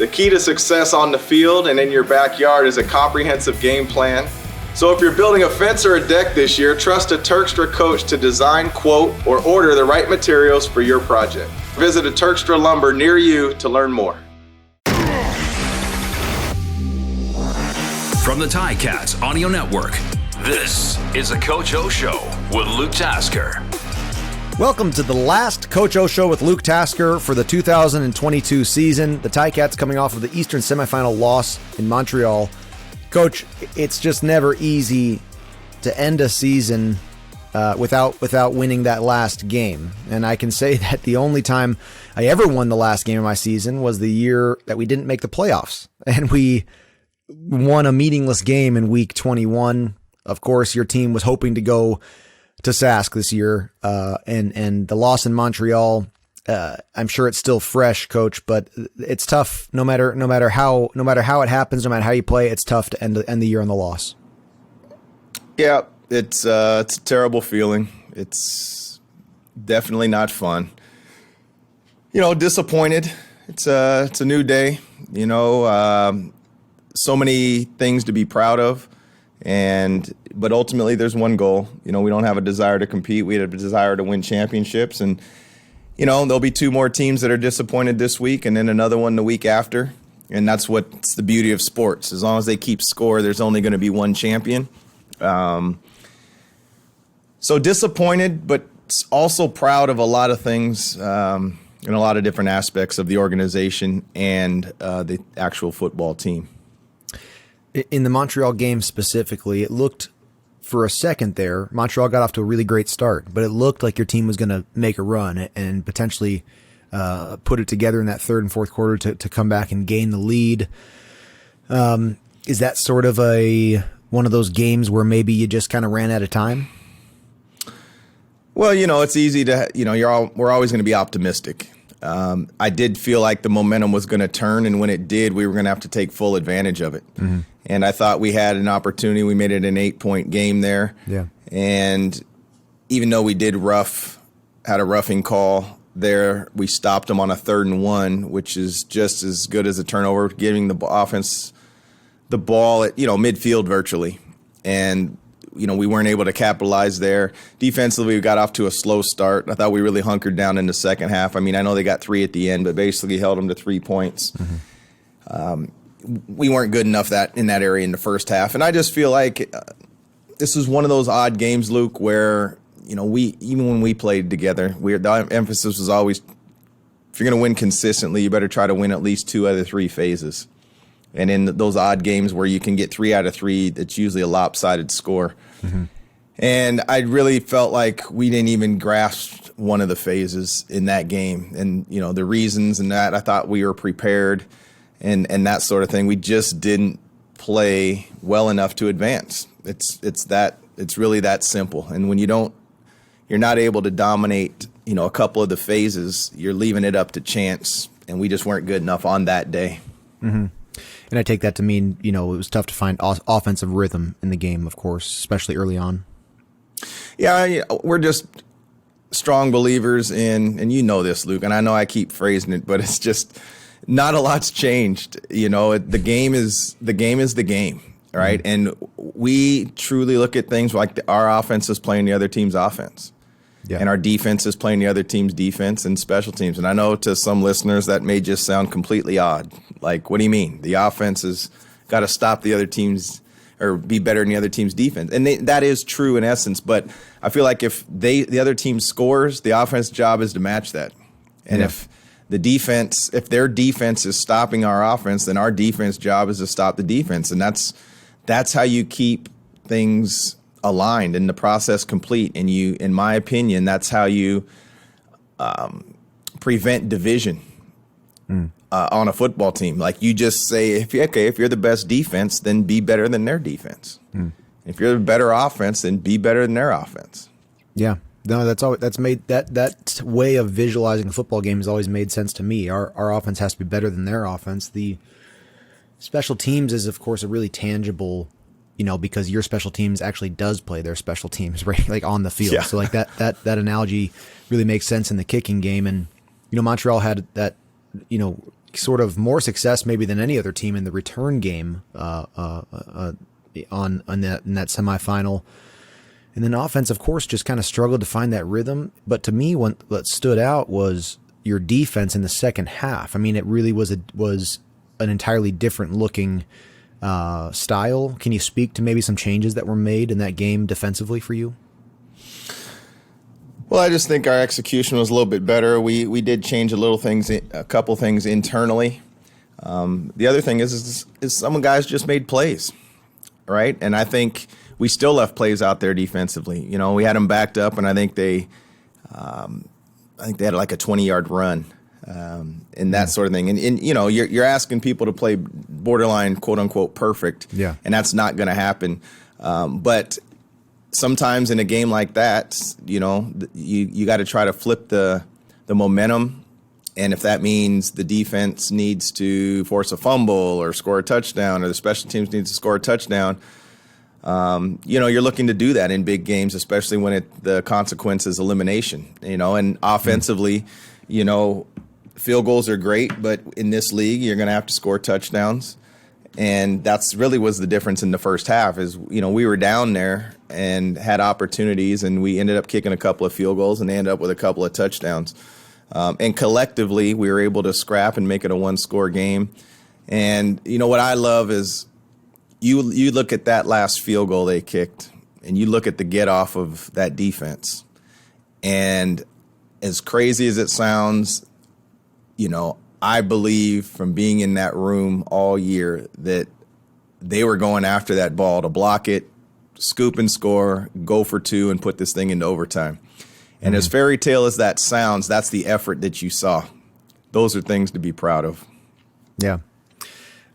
The key to success on the field and in your backyard is a comprehensive game plan. So if you're building a fence or a deck this year, trust a Turkstra coach to design, quote, or order the right materials for your project. Visit a Turkstra Lumber near you to learn more. From the Ticats Audio Network, this is the Coach O Show with Luke Tasker. Welcome to the last Coach O Show with Luke Tasker for the 2022 season. The Ticats coming off of the Eastern semifinal loss in Montreal. Coach, it's just never easy to end a season without winning that last game. And I can say that the only time I ever won the last game of my season was the year that we didn't make the playoffs. And we won a meaningless game in week 21. Of course, your team was hoping to go to Sask this year. And the loss in Montreal, I'm sure it's still fresh, Coach, but it's tough no matter how it happens, no matter how you play, it's tough to end the year on the loss. Yeah, it's a terrible feeling. It's definitely not fun. Disappointed. It's a new day. So many things to be proud of, but ultimately there's one goal. We don't have a desire to compete. We have a desire to win championships, and there'll be two more teams that are disappointed this week and then another one the week after. And that's what's the beauty of sports. As long as they keep score, there's only going to be one champion. So disappointed, but also proud of a lot of things in a lot of different aspects of the organization and the actual football team. In the Montreal game specifically, it looked for a second there, Montreal got off to a really great start, but it looked like your team was going to make a run and potentially put it together in that third and fourth quarter to come back and gain the lead. Is that sort of one of those games where maybe you just kind of ran out of time? Well, it's easy to, we're always going to be optimistic. I did feel like the momentum was going to turn, and when it did, we were going to have to take full advantage of it. Mm-hmm. And I thought we had an opportunity. We made it an 8-point game there. Yeah. And even though we had a roughing call there, we stopped them on a 3rd and 1, which is just as good as a turnover, giving the offense the ball at, midfield virtually. And we weren't able to capitalize there. Defensively, we got off to a slow start. I thought we really hunkered down in the second half. I know they got 3 at the end, but basically held them to 3 points. Mm-hmm. We weren't good enough in that area in the first half. And I just feel like this is one of those odd games, Luke, where, even when we played together, the emphasis was always, if you're going to win consistently, you better try to win at least 2 out of 3 phases. And in those odd games where you can get 3 out of 3, that's usually a lopsided score. Mm-hmm. And I really felt like we didn't even grasp one of the phases in that game. And, the reasons and that, I thought we were prepared and that sort of thing. We just didn't play well enough to advance. It's really that simple. And when you're not able to dominate, a couple of the phases, you're leaving it up to chance. And we just weren't good enough on that day. Mm-hmm. And I take that to mean, it was tough to find offensive rhythm in the game, of course, especially early on. Yeah, we're just strong believers in, and this, Luke, and I know I keep phrasing it, but it's just not a lot's changed. The game is the game, right? Mm-hmm. And we truly look at things like our offense is playing the other team's offense. Yeah. And our defense is playing the other team's defense and special teams. And I know to some listeners that may just sound completely odd. Like, what do you mean? The offense has got to stop the other team's or be better than the other team's defense. And that is true in essence. But I feel like if the other team scores, the offense's job is to match that. And if their defense is stopping our offense, then our defense job is to stop the defense. And that's how you keep things aligned and the process complete. And in my opinion, that's how you prevent division on a football team. Like, you just say, if you're the best defense, then be better than their defense. If you're the better offense, then be better than their offense. Yeah. No, that's made that way of visualizing a football game has always made sense to me. Our offense has to be better than their offense. The special teams is, of course, a really tangible, because your special teams actually does play their special teams, right? Like, on the field. Yeah. So like that analogy really makes sense in the kicking game. And, Montreal had that, sort of more success maybe than any other team in the return game in that semifinal. And then offense, of course, just kind of struggled to find that rhythm. But to me, what stood out was your defense in the second half. I mean, it really was an entirely different looking style. Can you speak to maybe some changes that were made in that game defensively for you? Well, I just think our execution was a little bit better. We did change a couple things internally. The other thing is some some guys just made plays, right? And I think we still left plays out there defensively. You know, we had them backed up, and I think they had like a 20-yard run and that sort of thing. And you know, you're asking people to play borderline quote unquote perfect, and that's not going to happen. But sometimes in a game like that, you know, you got to try to flip the momentum. And if that means the defense needs to force a fumble or score a touchdown, or the special teams needs to score a touchdown, you know, you're looking to do that in big games, especially when the consequence is elimination. You know, and offensively, you know, field goals are great, but in this league, you're going to have to score touchdowns. And that's really was the difference in the first half is, you know, we were down there and had opportunities, and we ended up kicking a couple of field goals, and they ended up with a couple of touchdowns. And collectively, we were able to scrap and make it a one-score game. And, you know, what I love is you look at that last field goal they kicked, and you look at the get-off of that defense. And as crazy as it sounds, you know, I believe from being in that room all year that they were going after that ball to block it, scoop and score, go for two, and put this thing into overtime. And as fairy tale as that sounds, that's the effort that you saw. Those are things to be proud of. Yeah.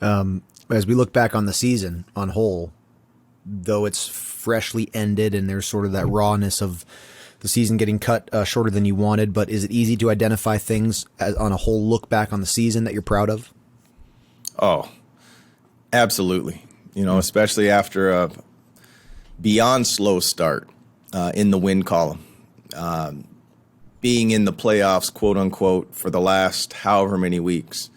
As we look back on the season on whole, though it's freshly ended and there's sort of that rawness of the season getting cut shorter than you wanted, but is it easy to identify things on a whole look back on the season that you're proud of? Oh, absolutely. You know, especially after a beyond slow start in the win column. Being in the playoffs, quote unquote, for the last however many weeks,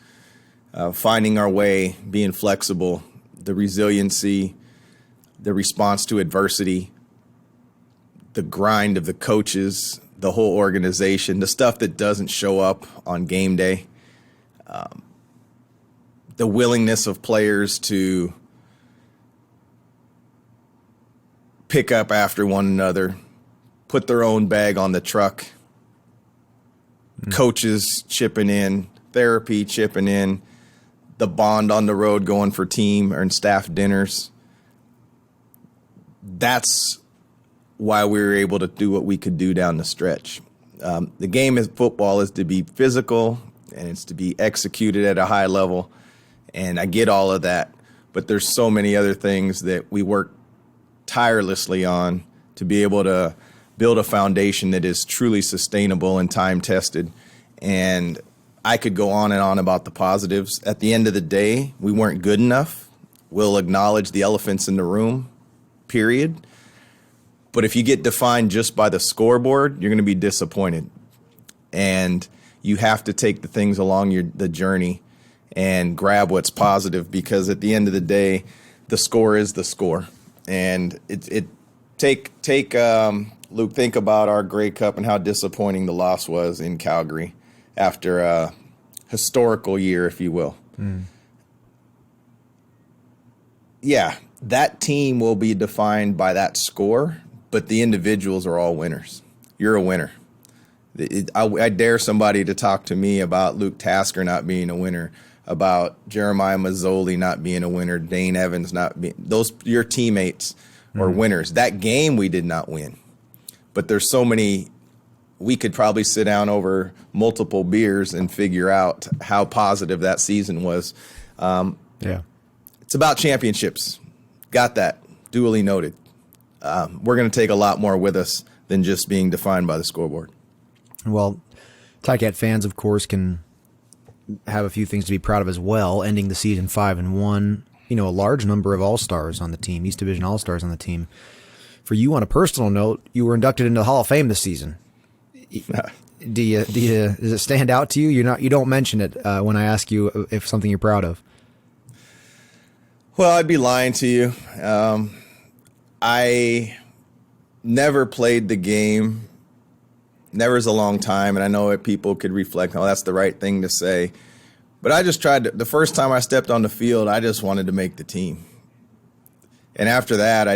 finding our way, being flexible, the resiliency, the response to adversity, the grind of the coaches, the whole organization, the stuff that doesn't show up on game day, the willingness of players to pick up after one another, put their own bag on the truck, coaches chipping in, therapy chipping in, the bond on the road going for team and staff dinners. That's why we were able to do what we could do down the stretch. The game of football is to be physical, and it's to be executed at a high level, and I get all of that, but there's so many other things that we work tirelessly on to be able to build a foundation that is truly sustainable and time-tested. And I could go on and on about the positives. At the end of the day, we weren't good enough. We'll acknowledge the elephants in the room, period. But if you get defined just by the scoreboard, you're going to be disappointed. And you have to take the things along the journey and grab what's positive, because at the end of the day, the score is the score. And Luke, think about our Grey Cup and how disappointing the loss was in Calgary after a historical year, if you will. Yeah, that team will be defined by that score, but the individuals are all winners. You're a winner. I dare somebody to talk to me about Luke Tasker not being a winner, about Jeremiah Mazzoli not being a winner, Dane Evans not being – your teammates are winners. That game we did not win. But there's so many, we could probably sit down over multiple beers and figure out how positive that season was. It's about championships. Got that. Duly noted. We're going to take a lot more with us than just being defined by the scoreboard. Well, Ticat fans, of course, can have a few things to be proud of as well. Ending the season 5-1, you know, a large number of All-Stars on the team, East Division All-Stars on the team. For you, on a personal note, you were inducted into the Hall of Fame this season. Does it stand out to you? You don't mention it when I ask you if something you're proud of. Well, I'd be lying to you. I never played the game. Never is a long time, and I know that people could reflect, oh, that's the right thing to say. But I just tried to, the first time I stepped on the field, I just wanted to make the team. And after that, I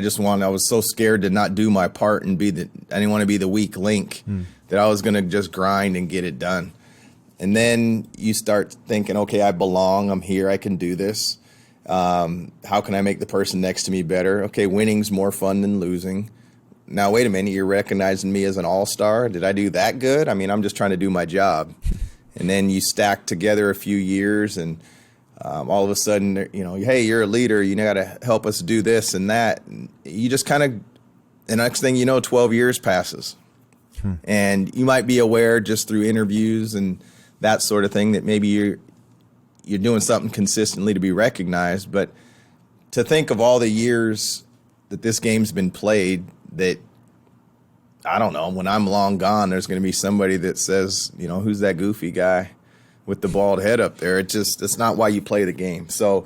was so scared to not do my part and I didn't want to be the weak link, that I was going to just grind and get it done. And then you start thinking, okay, I belong, I'm here, I can do this. How can I make the person next to me better? Okay, winning's more fun than losing. Now, wait a minute, you're recognizing me as an all-star? Did I do that good? I mean, I'm just trying to do my job. And then you stack together a few years, and all of a sudden, hey, you're a leader. You got to help us do this and that. And you just kind of, the next thing you know, 12 years passes. And you might be aware just through interviews and that sort of thing that maybe you're doing something consistently to be recognized. But to think of all the years that this game's been played, that, I don't know, when I'm long gone, there's going to be somebody that says, who's that goofy guy with the bald head up there? It's not why you play the game. So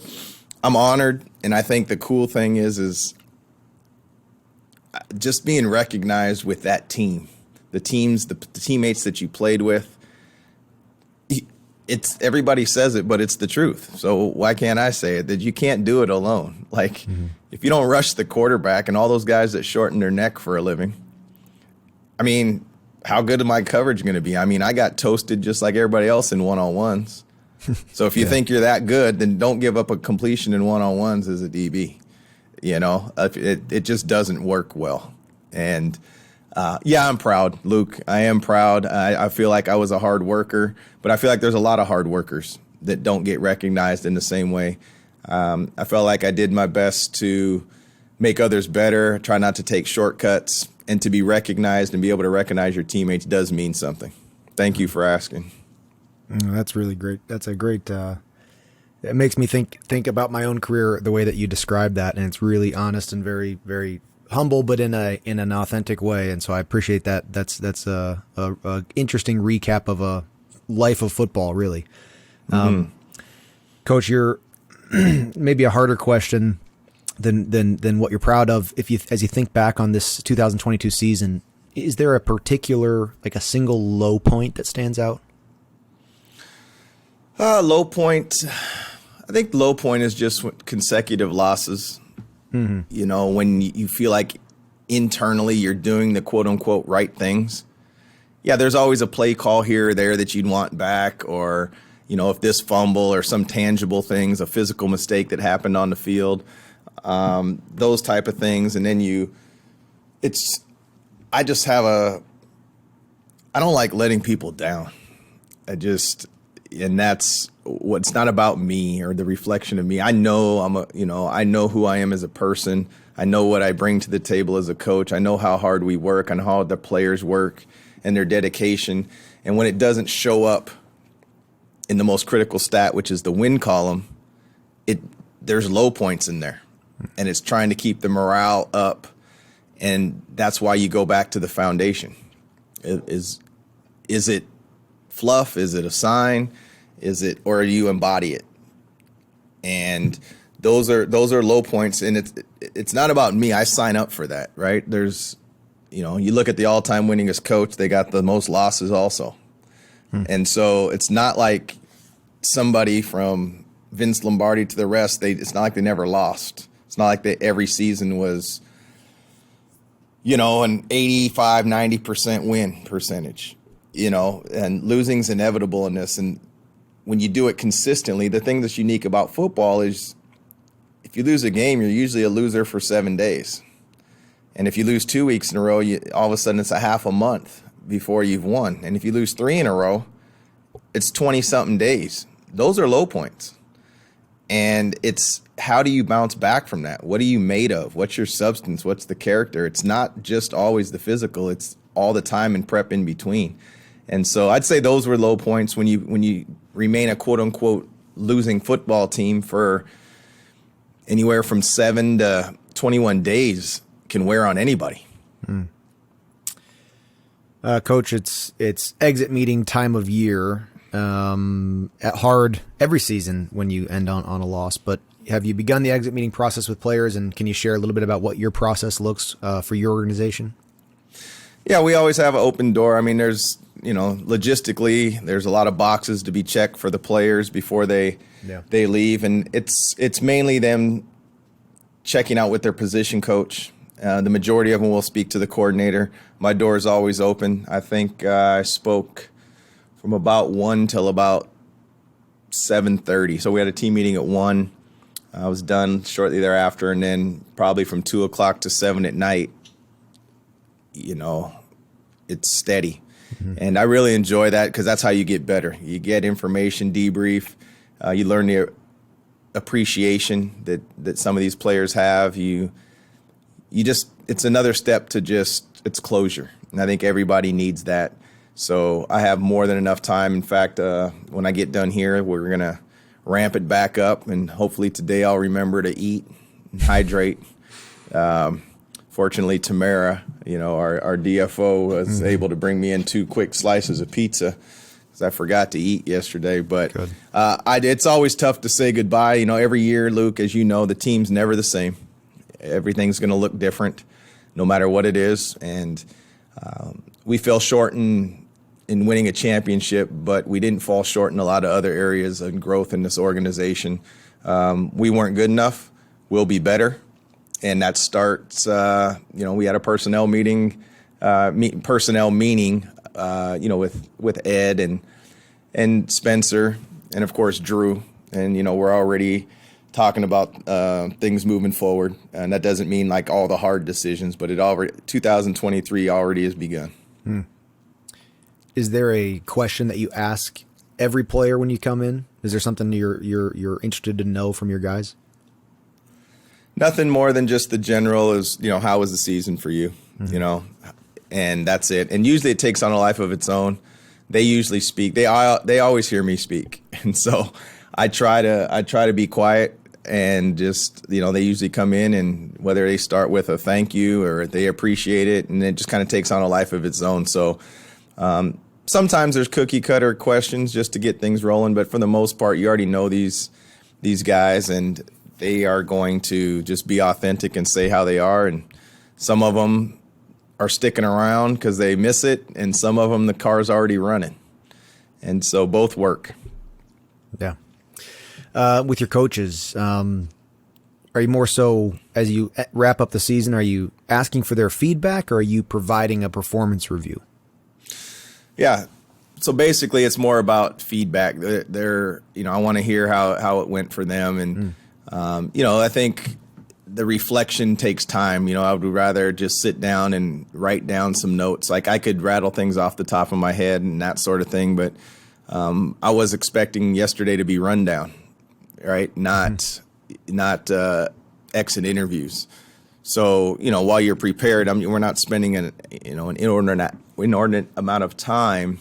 I'm honored, and I think the cool thing is just being recognized with that team, the teammates that you played with. It's everybody says it, but it's the truth. So why can't I say it? That you can't do it alone. Like, if you don't rush the quarterback and all those guys that shorten their neck for a living, I mean, how good is my coverage going to be? I mean, I got toasted just like everybody else in one-on-ones. So if you think you're that good, then don't give up a completion in one-on-ones as a DB. It just doesn't work well. And I'm proud, Luke. I am proud. I feel like I was a hard worker, but I feel like there's a lot of hard workers that don't get recognized in the same way. I felt like I did my best to make others better, try not to take shortcuts, and to be recognized and be able to recognize your teammates does mean something. Thank you for asking. That's really great. That's a great. It makes me think about my own career the way that you described that, and it's really honest and very, very humble, but in an authentic way. And so I appreciate that. That's a interesting recap of a life of football, really. Coach, you're maybe a harder question than what you're proud of. As you think back on this 2022 season, is there a particular, like a single low point that stands out? Low point. I think low point is just consecutive losses. When you feel like internally you're doing the quote unquote right things. Yeah, there's always a play call here or there that you'd want back, or, if this fumble or some tangible things, a physical mistake that happened on the field, those type of things. And then I don't like letting people down. And that's what's not about me or the reflection of me. I know I know who I am as a person. I know what I bring to the table as a coach. I know how hard we work and how the players work and their dedication. And when it doesn't show up in the most critical stat, which is the win column, there's low points in there. And it's trying to keep the morale up. And that's why you go back to the foundation. Is it fluff? Is it a sign? Or do you embody it? And those are low points, and it's not about me. I sign up for that, right? There's, you look at the all-time winningest coach, they got the most losses also. And so it's not like somebody from Vince Lombardi to the rest, it's not like they never lost. It's not like every season was, an 85, 90% win percentage. And losing's inevitable in this. And when you do it consistently, the thing that's unique about football is if you lose a game, you're usually a loser for 7 days. And if you lose 2 weeks in a row, all of a sudden it's a half a month before you've won. And if you lose 3 in a row, it's 20-something days. Those are low points. And it's how do you bounce back from that? What are you made of? What's your substance? What's the character? It's not just always the physical. It's all the time and prep in between. And so I'd say those were low points when you remain a quote-unquote losing football team for anywhere from 7 to 21 days can wear on anybody. Coach, it's exit meeting time of year. Hard every season when you end on a loss, but have you begun the exit meeting process with players, and can you share a little bit about what your process looks for your organization? Yeah, we always have an open door. I mean, there's, logistically, there's a lot of boxes to be checked for the players before they leave, and it's mainly them checking out with their position coach. The majority of them will speak to the coordinator. My door is always open. I think I spoke from about 1 till about 7:30. So we had a team meeting at 1. I was done shortly thereafter, and then probably from 2 o'clock to 7 at night, it's steady. Mm-hmm. And I really enjoy that because that's how you get better. You get information, debrief. You learn the appreciation that some of these players have. It's another step to it's closure. And I think everybody needs that. So I have more than enough time. In fact, when I get done here, we're going to ramp it back up, and hopefully today I'll remember to eat and hydrate. Fortunately, Tamara, our DFO, was able to bring me in 2 quick slices of pizza because I forgot to eat yesterday. But it's always tough to say goodbye. Every year, Luke, as you know, the team's never the same. Everything's going to look different no matter what it is. And we fell short in winning a championship, but we didn't fall short in a lot of other areas of growth in this organization. We weren't good enough. We'll be better. And that starts, we had a personnel meeting, with Ed and Spencer and, of course, Drew. And, we're already talking about things moving forward. And that doesn't mean like all the hard decisions, but 2023 already has begun. Is there a question that you ask every player when you come in? Is there something you're interested to know from your guys? Nothing more than just the general is, how was the season for you? And that's it. And usually it takes on a life of its own. They usually speak. They always hear me speak. And so I try to be quiet and just, they usually come in, and whether they start with a thank you or they appreciate it, and it just kind of takes on a life of its own. So sometimes there's cookie cutter questions just to get things rolling, but for the most part, you already know these guys, and they are going to just be authentic and say how they are. And some of them are sticking around because they miss it, and some of them the car's already running. And so both work. Yeah. With your coaches, are you more so, as you wrap up the season, are you asking for their feedback, or are you providing a performance review? Yeah. So basically it's more about feedback. I want to hear how it went for them. And, I think the reflection takes time. I would rather just sit down and write down some notes. Like I could rattle things off the top of my head and that sort of thing. But I was expecting yesterday to be rundown, right? Not exit interviews. So, while you're prepared, we're not spending an inordinate amount of time,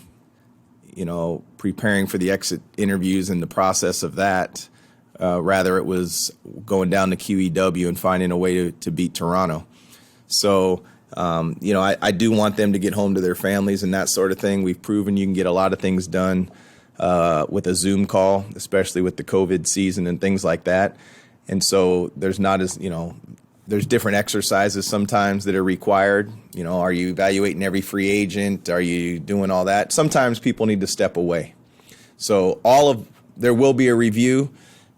preparing for the exit interviews and the process of that. Rather, it was going down to QEW and finding a way to beat Toronto. So, I do want them to get home to their families and that sort of thing. We've proven you can get a lot of things done with a Zoom call, especially with the COVID season and things like that. And so there's not as, there's different exercises sometimes that are required. Are you evaluating every free agent? Are you doing all that? Sometimes people need to step away. So there will be a review,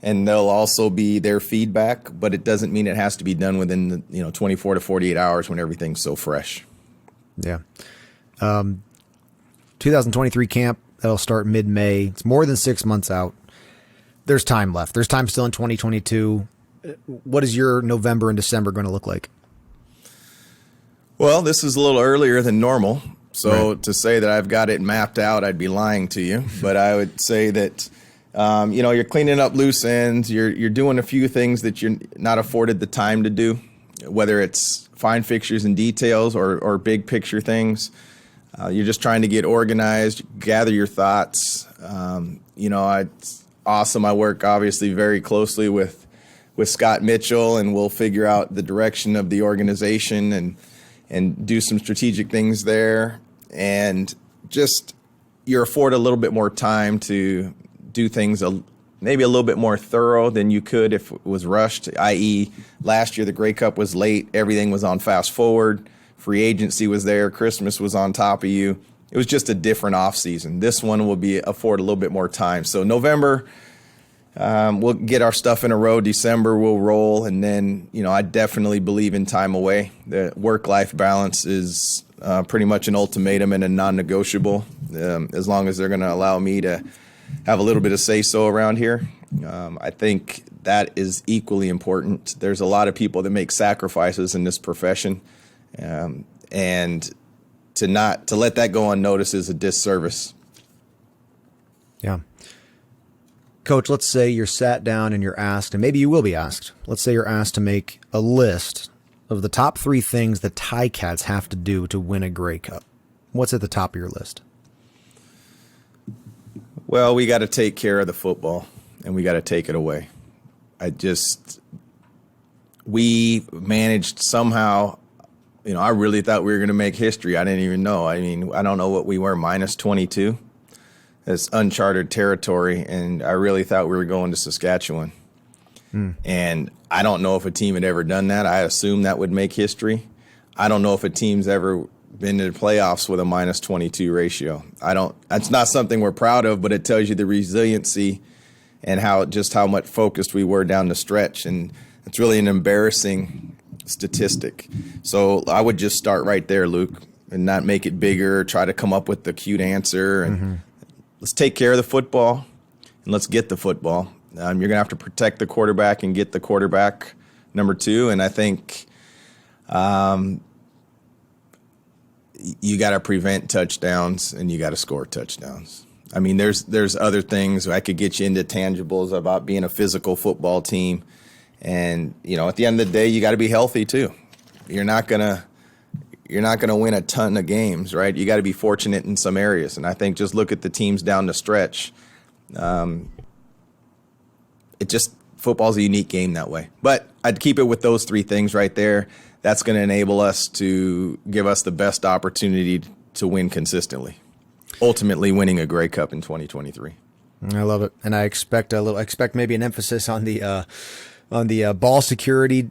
and there'll also be their feedback, but it doesn't mean it has to be done within 24 to 48 hours when everything's so fresh. Yeah. 2023 camp, that'll start mid-May. It's more than 6 months out. There's time left. There's time still in 2022. What is your November and December going to look like? Well, this is a little earlier than normal. So To say that I've got it mapped out, I'd be lying to you. But I would say that, you're cleaning up loose ends. You're doing a few things that you're not afforded the time to do, whether it's fine fixtures and details or big picture things. You're just trying to get organized, gather your thoughts. It's awesome. I work obviously very closely with Scott Mitchell, and we'll figure out the direction of the organization and do some strategic things there. and just you're afforded a little bit more time to do things maybe a little bit more thorough than you could if it was rushed, i.e. last year the Grey Cup was late, everything was on fast forward, free agency was there, Christmas was on top of you. It was just a different offseason. This one will be afford a little bit more time. So November, we'll get our stuff in a row. December, we'll roll. And then, I definitely believe in time away. The work-life balance is pretty much an ultimatum and a non-negotiable, as long as they're going to allow me to have a little bit of say-so around here. I think that is equally important. There's a lot of people that make sacrifices in this profession, and to let that go unnoticed is a disservice. Yeah. Coach, let's say you're sat down and you're asked, and maybe you will be asked, let's say you're asked to make a list of the top 3 things the Ticats have to do to win a Grey Cup. What's at the top of your list? Well, we got to take care of the football, and we got to take it away. We managed somehow. I really thought we were going to make history. I didn't even know. I mean, I don't know what we were, minus 22. That's uncharted territory, and I really thought we were going to Saskatchewan. And I don't know if a team had ever done that. I assume that would make history. I don't know if a team's ever been to the playoffs with a minus 22 ratio. That's not something we're proud of, but it tells you the resiliency and how much focused we were down the stretch. And it's really an embarrassing statistic. So I would just start right there, Luke, and not make it bigger, try to come up with the cute answer. And let's take care of the football, and let's get the football. You're going to have to protect the quarterback and get the quarterback, number 2. And I think you got to prevent touchdowns and you got to score touchdowns. I mean, there's other things. I could get you into tangibles about being a physical football team. And, at the end of the day, you got to be healthy too. You're not going to win a ton of games, right? You got to be fortunate in some areas. And I think just look at the teams down the stretch. Football's a unique game that way. But I'd keep it with those 3 things right there. That's going to enable us to give us the best opportunity to win consistently, ultimately winning a Grey Cup in 2023. I love it. And I expect maybe an emphasis on the ball security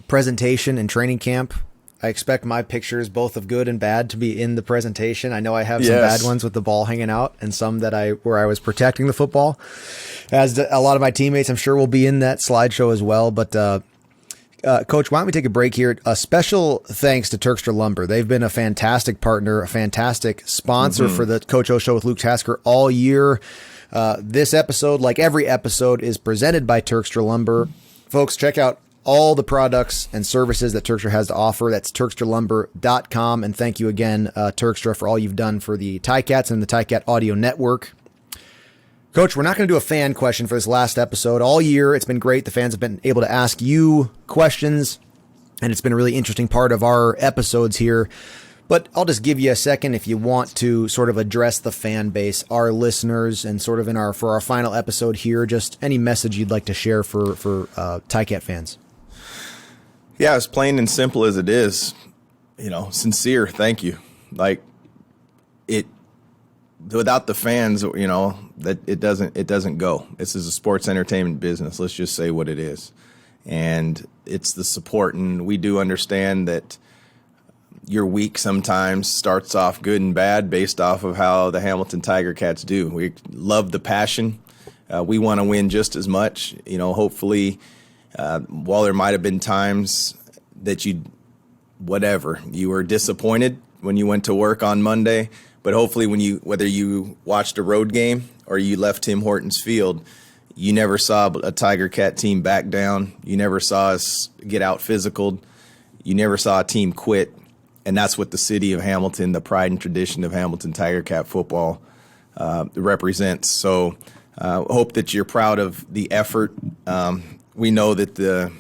presentation and training camp. I expect my pictures, both of good and bad, to be in the presentation. I know I have some bad ones with the ball hanging out, and some where I was protecting the football. As a lot of my teammates, I'm sure, will be in that slideshow as well. But Coach, why don't we take a break here? A special thanks to Turkstra Lumber. They've been a fantastic partner, a fantastic sponsor for the Coach O Show with Luke Tasker all year. This episode, like every episode, is presented by Turkstra Lumber. Folks, check out all the products and services that Turkstra has to offer. That's TurkstraLumber.com. And thank you again, Turkstra, for all you've done for the Ticats and the Ticat Audio Network. Coach, we're not going to do a fan question for this last episode. All year, it's been great. The fans have been able to ask you questions, and it's been a really interesting part of our episodes here. But I'll just give you a second if you want to sort of address the fan base, our listeners, and sort of for our final episode here, just any message you'd like to share for Ticat fans. Yeah, as plain and simple as it is, sincere thank you. Like, without the fans, that it doesn't go. This is a sports entertainment business. Let's just say what it is. And it's the support, and we do understand that your week sometimes starts off good and bad based off of how the Hamilton Tiger Cats do. We love the passion. We want to win just as much. Hopefully, while there might have been times that you were disappointed when you went to work on Monday, but hopefully whether you watched a road game or you left Tim Hortons Field, you never saw a Tiger Cat team back down. You never saw us get out physicaled. You never saw a team quit. And that's what the city of Hamilton, the pride and tradition of Hamilton Tiger Cat football represents. So hope that you're proud of the effort. We know that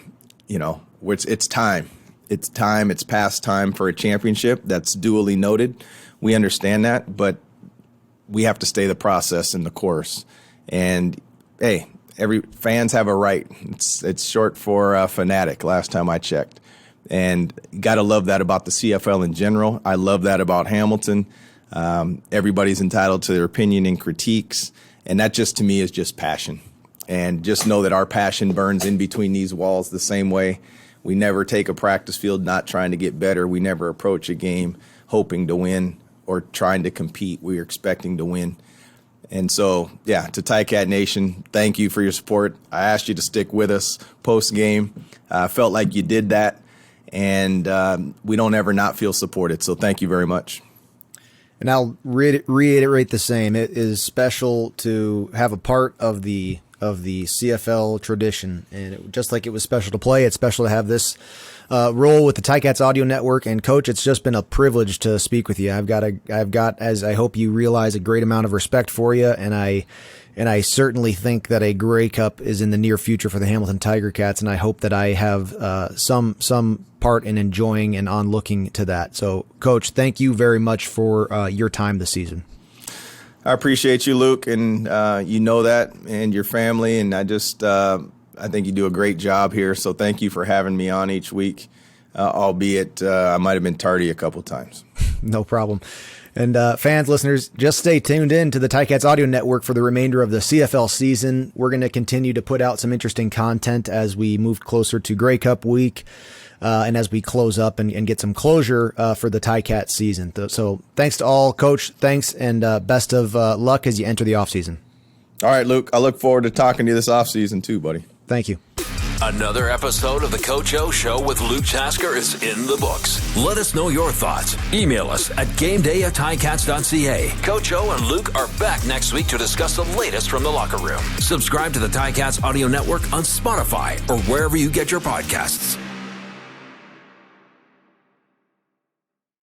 it's time. It's time. It's past time for a championship. That's duly noted. We understand that, but we have to stay the process and the course. And hey, fans have a right. It's short for fanatic. Last time I checked. And you got to love that about the CFL in general. I love that about Hamilton. Everybody's entitled to their opinion and critiques. And that just, to me, is just passion. And just know that our passion burns in between these walls the same way. We never take a practice field not trying to get better. We never approach a game hoping to win or trying to compete. We're expecting to win. And so, yeah, to Ticat Nation, thank you for your support. I asked you to stick with us post-game. I felt like you did that. And we don't ever not feel supported. So thank you very much. And I'll reiterate the same. It is special to have a part of the CFL tradition, and just like it was special to play, it's special to have this role with the Ticats Audio Network. And Coach, it's just been a privilege to speak with you. I've got, as I hope you realize, a great amount of respect for you, and I certainly think that a Grey Cup is in the near future for the Hamilton Tiger Cats, and I hope that I have some part in enjoying and on looking to that. So, Coach, thank you very much for your time this season. I appreciate you, Luke, and you know that, and your family, and I think you do a great job here, so thank you for having me on each week, albeit I might have been tardy a couple times. No problem. And fans, listeners, just stay tuned in to the Ticats Audio Network for the remainder of the CFL season. We're going to continue to put out some interesting content as we move closer to Grey Cup week and as we close up and get some closure for the Ticat season. So thanks to all, Coach. Thanks, and best of luck as you enter the offseason. All right, Luke. I look forward to talking to you this offseason too, buddy. Thank you. Another episode of the Coach O Show with Luke Tasker is in the books. Let us know your thoughts. Email us at gameday@ticats.ca. Coach O and Luke are back next week to discuss the latest from the locker room. Subscribe to the Ticats Audio Network on Spotify or wherever you get your podcasts.